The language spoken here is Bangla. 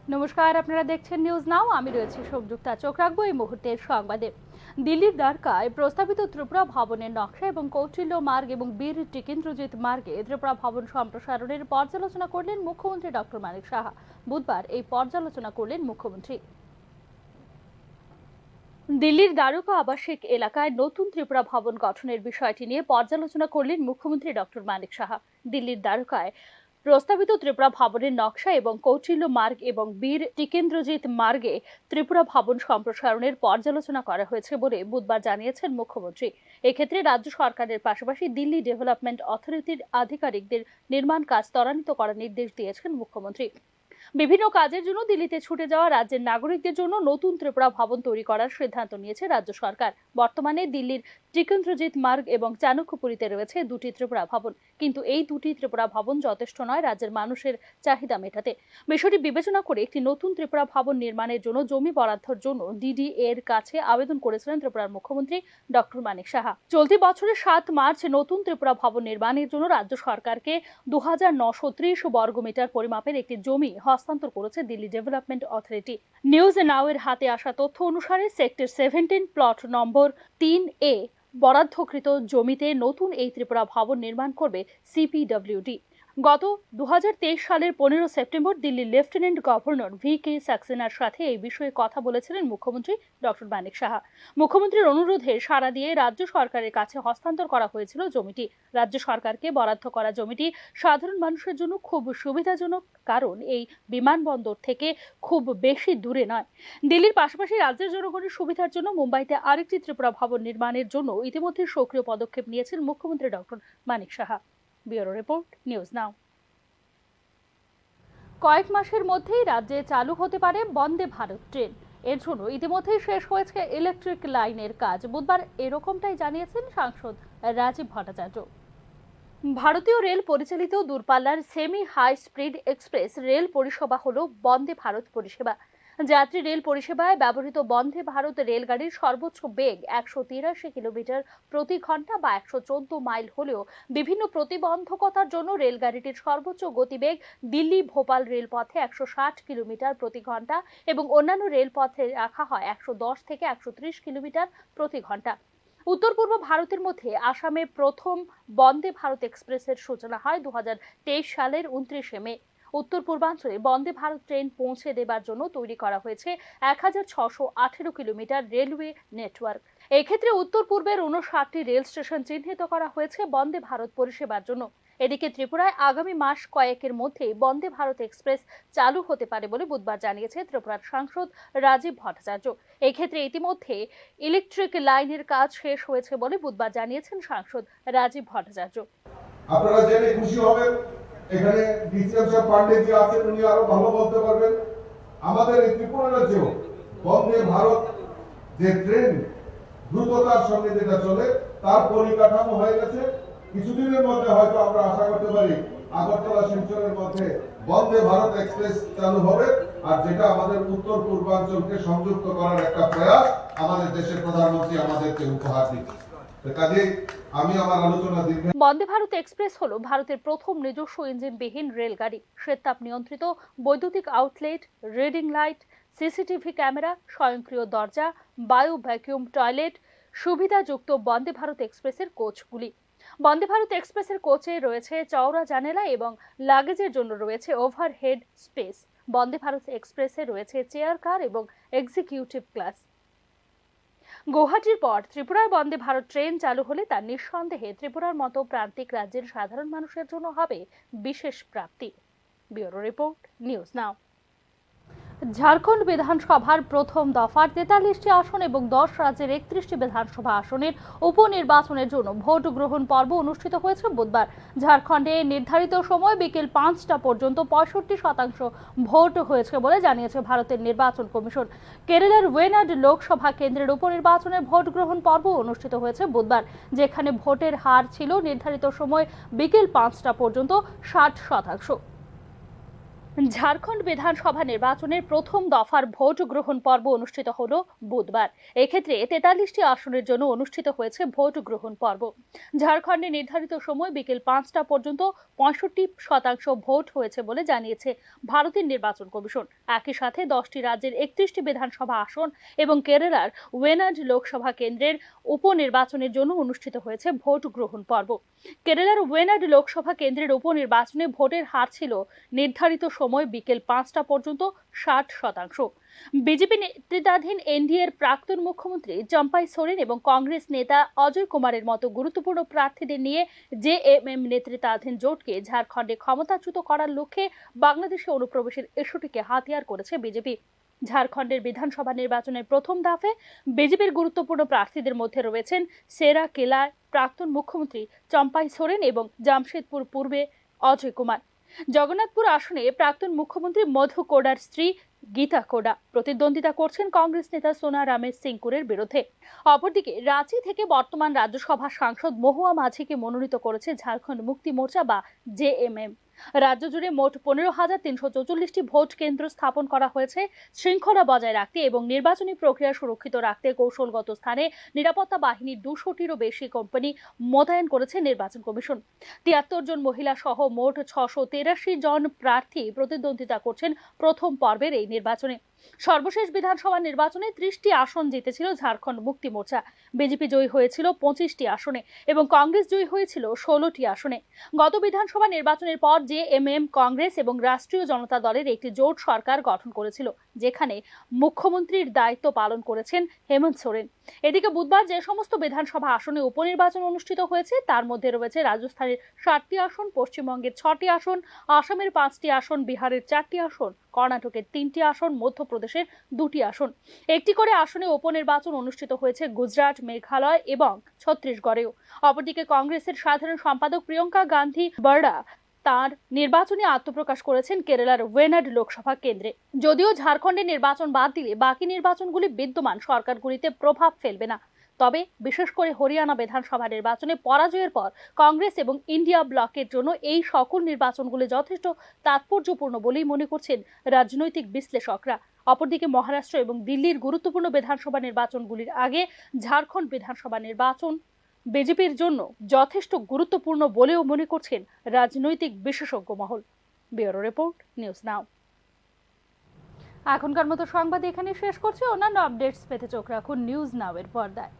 নমস্কার, আপনারা দেখছেন নিউজ নাও। আমি রয়েছি সংযুক্তা। চোখ রাখবো এই মুহূর্তের সংবাদে। দিল্লির দ্বারকায় প্রস্তাবিত ত্রিপুরা ভবনের নকশা এবং কৌটিল্য মার্গ এবং বীর টিকেন্দ্রজিৎ মার্গে ত্রিপুরা ভবন সম্প্রসারণের পর্যালোচনা করলেন মুখ্যমন্ত্রী ডক্টর মানিক সাহা। বুধবার এই পর্যালোচনা করলেন মুখ্যমন্ত্রী। দিল্লির দ্বারকা আবাসিক এলাকায় নতুন ত্রিপুরা ভবন গঠনের বিষয়টি নিয়ে পর্যালোচনা করলেন মুখ্যমন্ত্রী ডক্টর মানিক সাহা। দিল্লির দ্বারকায় প্রস্তাবিত ত্রিপুরা ভবনের নকশা এবং কৌটিল্য মার্গ এবং বীর টিকেন্দ্রজিৎ মার্গে ত্রিপুরা ভবন সম্প্রসারণের পর্যালোচনা করা হয়েছে বলে বুধবার জানিয়েছেন মুখ্যমন্ত্রী। এক্ষেত্রে রাজ্য সরকারের পাশাপাশি দিল্লি ডেভেলপমেন্ট অথরিটির আধিকারিকদের নির্মাণ কাজ ত্বরান্বিত করার নির্দেশ দিয়েছেন মুখ্যমন্ত্রী। বিভিন্ন কাজের জন্য দিল্লিতে ছুটে যাওয়া রাজ্যের নাগরিকদের জন্য নতুন ত্রিপুরা ভবন তৈরি করার সিদ্ধান্ত নিয়েছে রাজ্য সরকার। বর্তমানে দিল্লির টিকেন্দ্রজিৎ মার্গ এবং চাণক্যপুরীতে রয়েছে দুটি ত্রিপুরা ভবন, কিন্তু এই দুটি ত্রিপুরা ভবন যথেষ্ট নয় রাজ্যের মানুষের চাহিদা মেটাতে। বিষয়টি বিবেচনা করে একটি নতুন ত্রিপুরা ভবন নির্মাণের জন্য জমি বরাদ্দের জন্য ডিডি এর কাছে আবেদন করেছিলেন ত্রিপুরার মুখ্যমন্ত্রী ডক্টর মানিক সাহা। চলতি বছরের 7 মার্চ নতুন ত্রিপুরা ভবন নির্মাণের জন্য রাজ্য সরকারকে 2930 বর্গমিটার পরিমাপের একটি জমি হস্তান্তর করেছে Delhi development authority. News now এর হাতে আসা তথ্য অনুসারে সেক্টর 17 প্লট নম্বর 3A বরাদ্দকৃত জমিতে নতুন এই ত্রিপুরা ভবন নির্মাণ করবে সিপিডব্লিউডি। গত 2023 সালের 15 সেপ্টেম্বর দিল্লির লেফটেন্যান্ট গভর্নর VK সাক্সেনার সাথে এই বিষয়ে কথা বলেছিলেন মুখ্যমন্ত্রী ডক্টর মানিক সাহা। মুখ্যমন্ত্রীর অনুরোধে সাড়া দিয়ে রাজ্য সরকারের কাছে হস্তান্তর করা হয়েছিল জমিটি। রাজ্য সরকারকে বরাদ্দ করা জমিটি সাধারণ মানুষের জন্য খুব সুবিধাজনক, কারণ এই বিমানবন্দর থেকে খুব বেশি দূরে নয়। দিল্লির পাশাপাশি রাজ্যের জনগণের সুবিধার জন্য মুম্বাইতে আরেকটি ত্রিপুরা ভবন নির্মাণের জন্য ইতিমধ্যে সক্রিয় পদক্ষেপ নিয়েছেন মুখ্যমন্ত্রী doctor Manik Saha. Bureau report, news now. কয়েক মাসের মধ্যেই রাজ্যে চালু হতে পারে বন্দে ভারত ট্রেন। এর জন্য ইতিমধ্যেই শেষ হয়েছে ইলেকট্রিক লাইনের কাজ। বুধবার এরকমটাই জানিয়েছেন সাংসদ রাজীব ভট্টাচার্য। ভারতীয় রেল পরিচালিত দূরপাল্লার সেমি হাই স্পিড এক্সপ্রেস রেল পরিষেবা হলো বন্দে ভারত পরিষেবা। যাত্রী রেল পরিষেবায় ব্যবহৃত বন্দে ভারত রেলগাড়ির সর্বোচ্চ বেগ 183 কিলোমিটার প্রতি ঘন্টা বা 114 মাইল হলেও বিভিন্ন প্রতিবন্ধকতার জন্য রেলগাড়িটির সর্বোচ্চ গতিবেগ দিল্লি ভোপাল রেলপথে 160 কিলোমিটার প্রতি ঘন্টা এবং অন্যান্য রেলপথে রাখা হয় 110 থেকে 130 কিলোমিটার প্রতি ঘন্টা। উত্তর পূর্ব ভারতের মধ্যে আসামে প্রথম বন্দে ভারত এক্সপ্রেসের সূচনা হয় 2023 সালের 29 মে। উত্তর পূর্বাঞ্চলে বন্দে ভারত ট্রেন পৌঁছে দেবার জন্য তৈরি করা হয়েছে 1618 কিলোমিটার রেলওয়ে নেটওয়ার্ক। এক্ষেত্রে উত্তর পূর্বের 59টি রেল স্টেশন চিহ্নিত করা হয়েছে বন্দে ভারত পরিষেবার জন্য। এদিকে ত্রিপুরায় আগামী মাস কয়েকের মধ্যেই বন্দে ভারত এক্সপ্রেস চালু হতে পারে বলে বুধবার জানিয়েছে ত্রিপুরার সাংসদ রাজীব ভট্টাচার্য। এক্ষেত্রে ইতিমধ্যে ইলেকট্রিক লাইনের কাজ শেষ হয়েছে বলে বুধবার জানিয়েছেন সাংসদ রাজীব ভট্টাচার্য। আপনারা জেনে খুশি হবেন, এখানে ডিসিএম সাহেব পান্ডে জি আছেন, উনি আরো ভালো বলতে পারবেন। আমাদের এই ত্রিপুরা রাজ্যেও বন্দে ভারত যে ট্রেন দ্রুততার সঙ্গে যেটা চলে তার পরিকাঠামো হয়ে গেছে। কিছুদিনের মধ্যে হয়তো আমরা আশা করতে পারি আগরতলা শিলচরের মধ্যে বন্দে ভারত এক্সপ্রেস চালু হবে, আর যেটা আমাদের উত্তর পূর্বাঞ্চলকে সংযুক্ত করার একটা প্রয়াস আমাদের দেশের প্রধানমন্ত্রী আমাদেরকে উপহার দিচ্ছে। কাজে আমি আমার আলোচনা দীর্ঘ। বন্দে ভারত এক্সপ্রেস হলো ভারতের প্রথম নিজস্ব ইঞ্জিনবিহীন রেলগাড়ি। শ্বেততাপ নিয়ন্ত্রিত বৈদ্যুতিক outlet, reading light, CCTV camera, স্বয়ংক্রিয় দরজা, বায়ু ভ্যাকুয়াম টয়লেট সুবিধাযুক্ত বন্দে ভারত এক্সপ্রেসের কোচগুলি। বন্দে ভারত এক্সপ্রেসের কোচে রয়েছে চওড়া জানালা এবং লাগেজের জন্য রয়েছে ওভারহেড স্পেস। বন্দে ভারত এক্সপ্রেসে রয়েছে চেয়ার কার এবং এক্সিকিউটিভ ক্লাস। গুয়াহাটির পর ত্রিপুরায় বন্দে ভারত ট্রেন চালু হলে তা নিঃসন্দেহে ত্রিপুরার মতো প্রান্তিক রাজ্যের সাধারণ মানুষের জন্য হবে বিশেষ প্রাপ্তি। Bureau report, news now. Jharkhand বিধানসভার প্রথম দফার 43টি আসন এবং 10 রাজ্যের 31টি বিধানসভা আসনের উপনির্বাচনের জন্য ভোট গ্রহণ পর্ব অনুষ্ঠিত হয়েছে বুধবার। ঝাড়খণ্ডে নির্ধারিত সময় বিকেল 5টা পর্যন্ত 65% ভোট হয়েছে বলে জানিয়েছে ভারতের নির্বাচন কমিশন। কেরালার ওয়েনাড লোকসভা কেন্দ্রের উপনির্বাচনে ভোট গ্রহণ পর্ব অনুষ্ঠিত হয়েছে বুধবার, যেখানে ভোটের হার ছিল নির্ধারিত সময় বিকেল 5টা পর্যন্ত 60%। ঝাড়খণ্ড বিধানসভা নির্বাচনের প্রথম দফার ভোট গ্রহণ পর্ব অনুষ্ঠিত হলো বুধবার। এক্ষেত্রে 43টি আসনের জন্য অনুষ্ঠিত হয়েছে ভোট গ্রহণ পর্ব। ঝাড়খণ্ডে নির্ধারিত সময় বিকেল 5টা পর্যন্ত 65% ভোট হয়েছে বলে জানিয়েছে ভারতের নির্বাচন কমিশন। একই সাথে 10টি রাজ্যের 31টি বিধানসভা আসন এবং কেরালার ওয়েনাড লোকসভা কেন্দ্রের উপনির্বাচনের জন্য অনুষ্ঠিত হয়েছে ভোট গ্রহণ পর্ব। কেরালার ওয়েনাড লোকসভা কেন্দ্রের উপনির্বাচনে ভোটের হার ছিল নির্ধারিত সময় বিকেল 5টা পর্যন্ত 60%। বিজেপি নেতৃত্বাধীন এনডিএর প্রাক্তন মুখ্যমন্ত্রী চম্পাই সোরেন এবং কংগ্রেস নেতা অজয় কুমারের মতো গুরুত্বপূর্ণ প্রার্থীদের নিয়ে জেএমএম নেতৃত্বাধীন জোটকে ঝাড়খণ্ডে ক্ষমতাচ্যুত করার লক্ষ্যে বাংলাদেশে অনুপ্রবেশের ইস্যুটিকে হাতিয়ার করেছে বিজেপি। ঝাড়খণ্ডের বিধানসভা নির্বাচনের প্রথম ধাপে বিজেপির গুরুত্বপূর্ণ প্রার্থীদের মধ্যে রয়েছেন সেরা কেলায় প্রাক্তন মুখ্যমন্ত্রী চম্পাই সোরেন এবং জামশেদপুর পূর্বে অজয় কুমার। জগন্নাথপুর আসনে প্রাক্তন মুখ্যমন্ত্রী মধু কোডার স্ত্রী গীতা কোডা প্রতিদ্বন্দ্বিতা করছেন কংগ্রেস নেতা সোনা রামেশ সিংকুরের বিরুদ্ধে। অপরদিকে রাঁচি থেকে বর্তমান রাজ্যসভা সাংসদ মহুয়া মাঝিকে মনোনীত করেছে ঝাড়খণ্ড মুক্তি মোর্চা বা জেএমএম। রাজ্য জুড়ে মোট 15,344টি ভোট কেন্দ্র স্থাপন করা হয়েছে শৃঙ্খলা বজায় রাখতে এবং নির্বাচনী প্রক্রিয়া সুরক্ষিত রাখতে কৌশলগত স্থানে নিরাপত্তা বাহিনীর 200টিরও বেশি কোম্পানি মোতায়েন করেছে নির্বাচন কমিশন। 73 জন মহিলা সহ মোট 683 জন প্রার্থী প্রতিদ্বন্দ্বিতা করছেন প্রথম পর্বের এই নির্বাচনে। সর্বশেষ বিধানসভা নির্বাচনে 30টি আসন জিতেছিল ঝাড়খণ্ড মুক্তি মোর্চা। বিজেপি জয়ী হয়েছিল 25টি আসনে এবং কংগ্রেস জয়ী হয়েছিল 16টি আসনে। গত বিধানসভা নির্বাচনের পর জেএমএম, কংগ্রেস এবং রাষ্ট্রীয় জনতা দলের একটি জোট সরকার গঠন করেছিল, যেখানে মুখ্যমন্ত্রীর দায়িত্ব পালন করেছেন হেমন্ত সোরেন। এদিকে বুধবার যে সমস্ত বিধানসভা আসনে উপনির্বাচন অনুষ্ঠিত হয়েছে তার মধ্যে রয়েছে রাজস্থানের 7টি আসন, পশ্চিমবঙ্গের 6টি আসন, আসামের 5টি আসন, বিহারের 4টি আসন, কর্ণাটকের 3টি আসন, মধ্যপ্রদেশের 2টি আসন। একটি করে আসনে উপনির্বাচন অনুষ্ঠিত হয়েছে গুজরাট, মেঘালয় এবং ছত্তিশগড়েও। অপরদিকে কংগ্রেসের সাধারণ সম্পাদক প্রিয়ঙ্কা গান্ধী বরড়া তার নির্বাচনী আত্মপ্রকাশ করেছেন কেরালার ওয়েনাড লোকসভা কেন্দ্রে। যদিও ঝাড়খণ্ডে নির্বাচন বাদ দিলে বাকি নির্বাচনগুলি বিদ্যমান সরকারগুলিতে প্রভাব ফেলবে না, তবে বিশেষ করে হরিয়ানা বিধানসভা নির্বাচনে পরাজয়ের পর কংগ্রেস এবং ইন্ডিয়া ব্লকের জন্য এই সকল নির্বাচনগুলি যথেষ্ট তাৎপর্যপূর্ণ বলেই মনে করছেন রাজনৈতিক বিশ্লেষকরা। অপরদিকে মহারাষ্ট্র এবং দিল্লির গুরুত্বপূর্ণ বিধানসভা নির্বাচনগুলির আগে ঝাড়খণ্ড বিধানসভা নির্বাচন বিজেপির জন্য যথেষ্ট গুরুত্বপূর্ণ বলেও মনে করছেন রাজনৈতিক বিশেষজ্ঞ মহল। ব্যুরো রিপোর্ট, নিউজ নাও। এখনকার মতো সংবাদ এখানে শেষ করছি। অন্যান্য আপডেটস পেতে চোখ রাখুন নিউজ নাও এর পর্দায়।